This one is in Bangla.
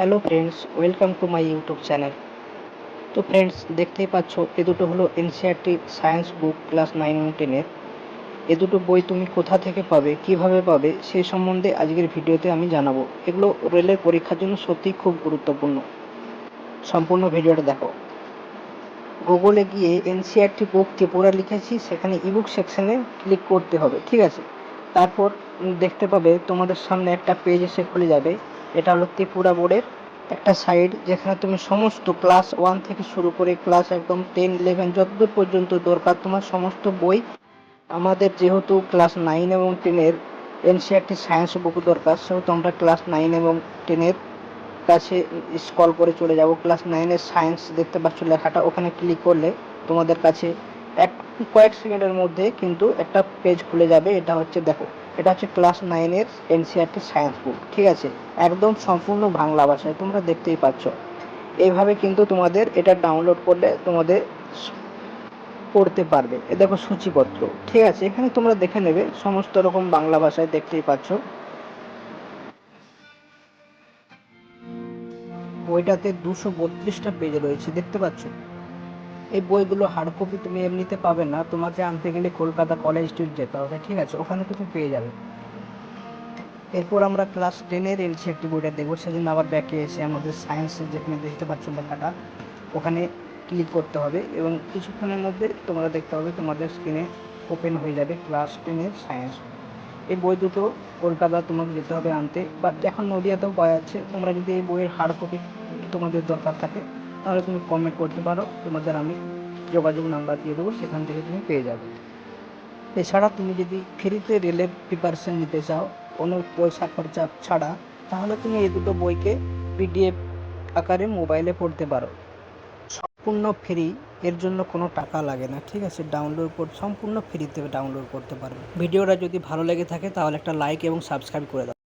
Hello friends, welcome to my YouTube channel. তো ফ্রেন্ডস, দেখতেই পাচ্ছ এ দুটো হলো এনসিইআরটি সায়েন্স বুক ক্লাস 9 এবং 10-এর। এ দুটো বই তুমি কোথা থেকে পাবে, কিভাবে পাবে, সেই সম্বন্ধে আজকের ভিডিওতে আমি জানাবো। এগুলো রেলের পরীক্ষার জন্য সত্যিই খুব গুরুত্বপূর্ণ। সম্পূর্ণ ভিডিওটা দেখো। গুগলে গিয়ে এনসিইআরটি বুক ত্রিপুরা লিখেছি, সেখানে ইবুক সেকশনে ক্লিক করতে হবে, ঠিক আছে। তারপর দেখতে পাবে তোমাদের সামনে একটা পেজ এসে খুলে যাবে। এটা হলো ত্রিপুরা বোর্ডের একটা সাইট, যেখানে তুমি সমস্ত ক্লাস 1 থেকে শুরু করে ক্লাস একদম 10, 11 যতদূর পর্যন্ত দরকার তোমার সমস্ত বই। আমাদের যেহেতু ক্লাস 9 এবং 10-এর এনসিইআরটি সায়েন্স বুক দরকার, সেহেতু আমরা ক্লাস 9 এবং 10-এর কাছে স্ক্রল করে চলে যাব। ক্লাস 9-এর সায়েন্স দেখতে পাচ্ছ লেখাটা, ওখানে ক্লিক করলে তোমাদের কাছে কয়েক সেকেন্ডের মধ্যে কিন্তু একটা পেজ খুলে যাবে। এটা হচ্ছে, দেখো, এটা হচ্ছে ক্লাস 9-এর এনসিইআরটি সায়েন্স বুক, ঠিক আছে। একদম সম্পূর্ণ বাংলা ভাষায়, তোমরা দেখতেই পাচ্ছ। এইভাবে কিন্তু তোমাদের এটা ডাউনলোড করলে তোমাদের পড়তে পারবে। এ দেখো সূচিপত্র, ঠিক আছে। এখানে তোমরা দেখে নেবে সমস্ত রকম বাংলা ভাষায়, দেখতেই পাচ্ছ। বইটাতে 232টা পেজ রয়েছে, দেখতে পাচ্ছ। এই বইগুলো হার্ড কপি তুমি এমনিতে পাবে না, তোমাকে আনতে গেলে কলকাতা কলেজ স্ট্রিট যেতে হবে, ঠিক আছে, ওখানে তুমি পেয়ে যাবে। এরপর আমরা ক্লাস 10-এর এনসিইআরটি বইটা দেখবো। সেজন্য আবার ব্যাকে এসে আমাদের সায়েন্সের যেখানে দেখতে পাচ্ছ লেখাটা, ওখানে ক্লিক করতে হবে এবং কিছুক্ষণের মধ্যে তোমরা দেখতে হবে তোমাদের স্ক্রিনে ওপেন হয়ে যাবে ক্লাস 10-এর সায়েন্স। এই বই দুটো কলকাতা তোমাকে যেতে হবে আনতে, বাট এখন নদিয়াতেও পাওয়া যাচ্ছে। তোমরা যদি এই বইয়ের হার্ড কপি তোমাদের দরকার থাকে, তাহলে তুমি কমেন্ট করতে পারো, তোমাদের আমি যোগাযোগ নাম্বার দিয়ে দেবো, সেখান থেকে তুমি পেয়ে যাবে। এছাড়া তুমি যদি ফ্রিতে রেলের প্রিপারেশন নিতে চাও কোনো পয়সা খরচা ছাড়া, তাহলে তুমি এই দুটো বইকে পিডিএফ আকারে মোবাইলে পড়তে পারো। সম্পূর্ণ ফ্রি, এর জন্য কোনো টাকা লাগে না, ঠিক আছে। সম্পূর্ণ ফ্রিতে ডাউনলোড করতে পারবে। ভিডিওটা যদি ভালো লেগে থাকে তাহলে একটা লাইক এবং সাবস্ক্রাইব করে দাও।